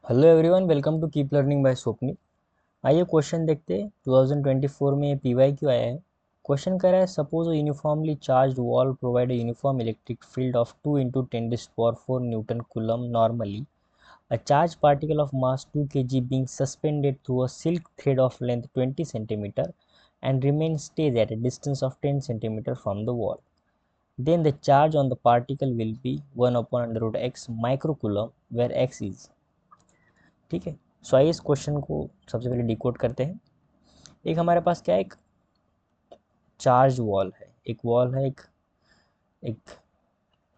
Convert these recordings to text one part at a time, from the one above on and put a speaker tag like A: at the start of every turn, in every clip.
A: Hello everyone, welcome to keep learning by Swapnil. आइए question देखते हैं। 2024 में ये पीवाई क्यों आया है। क्वेश्चन कह रहा है suppose a uniformly charged wall provide a uniform electric field of 2 into 10⁴ Newton coulomb normally a charged particle of mass 2 kg being suspended through a silk thread of length 20 cm and remains stays at a distance of 10 cm from the wall. Then the charge on the particle will be 1 upon under root x microcoulomb where x is। ठीक है। सो आइए इस question को सबसे पहले decode करते हैं। एक हमारे पास क्या है, एक चार्ज वॉल है, एक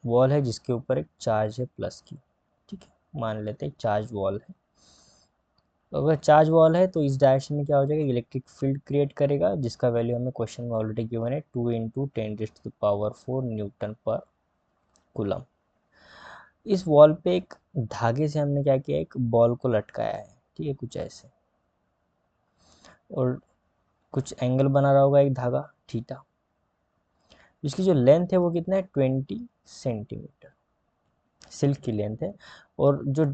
A: वॉल है जिसके ऊपर एक चार्ज है प्लस की। ठीक है, मान लेते हैं चार्ज वॉल है। तो अगर चार्ज वॉल है तो इस डायरेक्शन में क्या हो जाएगा, इलेक्ट्रिक फील्ड क्रिएट करेगा जिसका वैल्यू हमें क्वेश्चन में ऑलरेडी गिवन है 2 into 10⁴ न्यूटन पर कूलम। इस वॉल पे एक धागे से हमने क्या किया, एक बॉल को लटकाया है। ठीक है, कुछ ऐसे, और कुछ एंगल बना रहा होगा एक धागा थीटा। इसकी जो लेंथ है वो कितना है, 20 सेंटीमीटर सिल्क की लेंथ है। और जो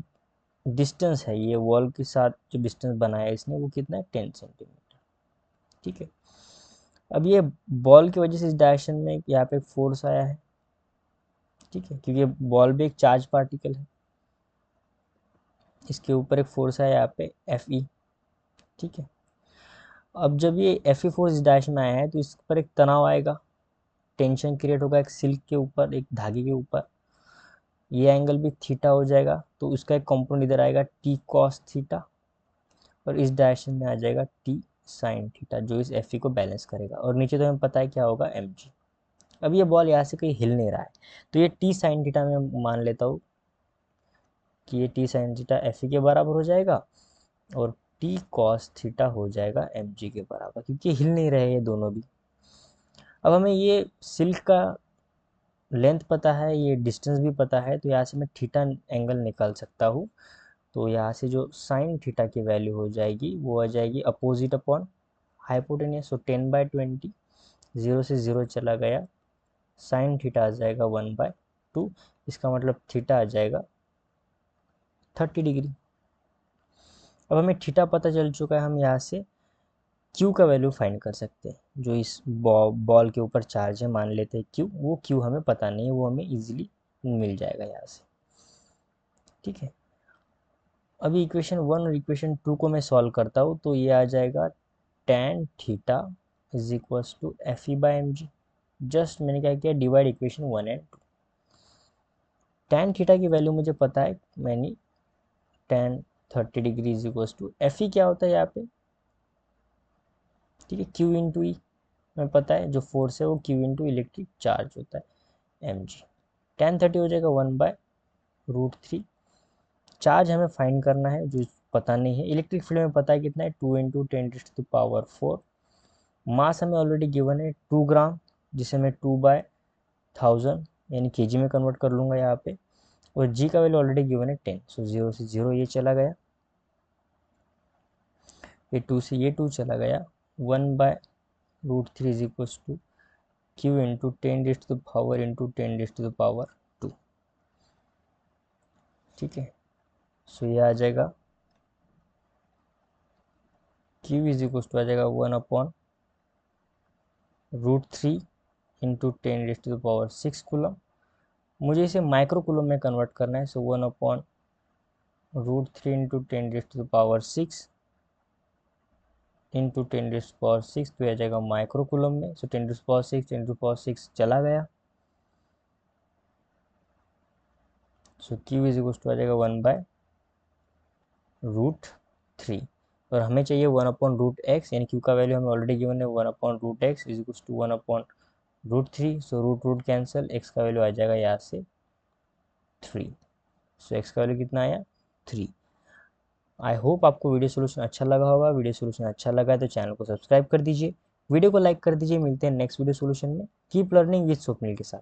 A: डिस्टेंस है ये वॉल के साथ जो डिस्टेंस बनाया है इसने वो कितना है, 10 सेंटीमीटर। ठीक है। अब ये बॉल की वजह से इस डायरेक्शन में यहाँ पे फोर्स आया है। ठीक है, क्योंकि बॉल भी एक चार्ज पार्टिकल है, इसके ऊपर एक फोर्स है यहाँ पे Fe। ठीक है। अब जब ये Fe फोर्स इस डायरेक्शन में आया है तो इस पर एक तनाव आएगा, टेंशन क्रिएट होगा एक सिल्क के ऊपर, एक धागे के ऊपर। ये एंगल भी थीटा हो जाएगा, तो उसका एक कंपोनेंट इधर आएगा टी कॉस थीटा, और इस डायरेक्शन में आ जाएगा टी साइन थीटा, जो इस एफ को बैलेंस करेगा। और नीचे तो हमें पता है क्या होगा, एम जी। अब ये बॉल यहाँ से कहीं हिल नहीं रहा है, तो ये टी साइन थीटा में मान लेता हूँ कि ये टी साइन थीटा एफ के बराबर हो जाएगा, और टी कॉस थीटा हो जाएगा एम जी के बराबर, क्योंकि हिल नहीं रहे ये दोनों भी। अब हमें ये सिल्क का लेंथ पता है, ये डिस्टेंस भी पता है, तो यहाँ से मैं थीटा एंगल निकाल सकता हूँ। तो यहाँ से जो साइन थीटा की वैल्यू हो जाएगी वो आ जाएगी अपोजिट अपॉन हाइपोटेनियस। सो 10/20, 0 से 0 चला गया, साइन थीटा आ जाएगा 1/2। इसका मतलब थीटा आ जाएगा 30 डिग्री। अब हमें थीटा पता चल चुका है, हम यहाँ से क्यू का वैल्यू फाइंड कर सकते हैं। जो इस बॉल के ऊपर चार्ज है, मान लेते हैं क्यू, वो क्यू हमें पता नहीं है, वो हमें इजीली मिल जाएगा यहाँ से। ठीक है। अभी इक्वेशन 1 और इक्वेशन 2 को मैं सॉल्व करता हूँ, तो ये आ जाएगा tan theta is equals to F E by M G. Just मैंने क्या किया, divide equation 1 and 2। tan theta की वैल्यू मुझे पता है, मैंने tan 30 degree is equals to F E क्या होता है यहाँ पे, ठीक है, क्यू इंटू ई। हमें पता है जो फोर्स है वो क्यू इंटू इलेक्ट्रिक चार्ज होता है एम जी। tan 30 हो जाएगा 1/√3। चार्ज हमें फाइंड करना है जो पता नहीं है। इलेक्ट्रिक फील्ड में पता है कितना है, 2 into 10⁴। मास हमें ऑलरेडी गिवन है 2 ग्राम, जिसे मैं 2/1000 यानी केजी में कन्वर्ट कर लूँगा यहाँ पे। और जी का वैल्यू ऑलरेडी गिवन है 10। सो 0 से 0 ये चला गया, ये 2 से ये 2 चला गया। 1/√3 is equals to Q into 10⁻² into 10⁻²। ठीक है। सो ये आ जाएगा क्यू इज इक्वल्स टू आ जाएगा 1/√3 इंटू 10⁻6 कूलम। मुझे इसे माइक्रो कूलम में कन्वर्ट करना है। सो 1/√3 इंटू 10⁻6 इंटू 10⁻6, तो आ जाएगा माइक्रो कूलम में। सो 10⁻6 चला गया। सो क्यू इज इक्वल्स टू आ जाएगा 1/√3। और हमें चाहिए 1/√x, यानी क्यू का वैल्यू हमें ऑलरेडी गिवन है 1/√x is equals to 1/√3। So root cancel, x का वैल्यू आ जाएगा यहाँ से 3। सो x का वैल्यू कितना आया, 3। आई होप आपको वीडियो सोल्यूशन अच्छा लगा होगा। वीडियो सोल्यूशन अच्छा लगा है तो चैनल को सब्सक्राइब कर दीजिए, वीडियो को लाइक कर दीजिए। मिलते हैं नेक्स्ट वीडियो सोल्यूशन में। कीप लर्निंग विद स्वप्निल के साथ।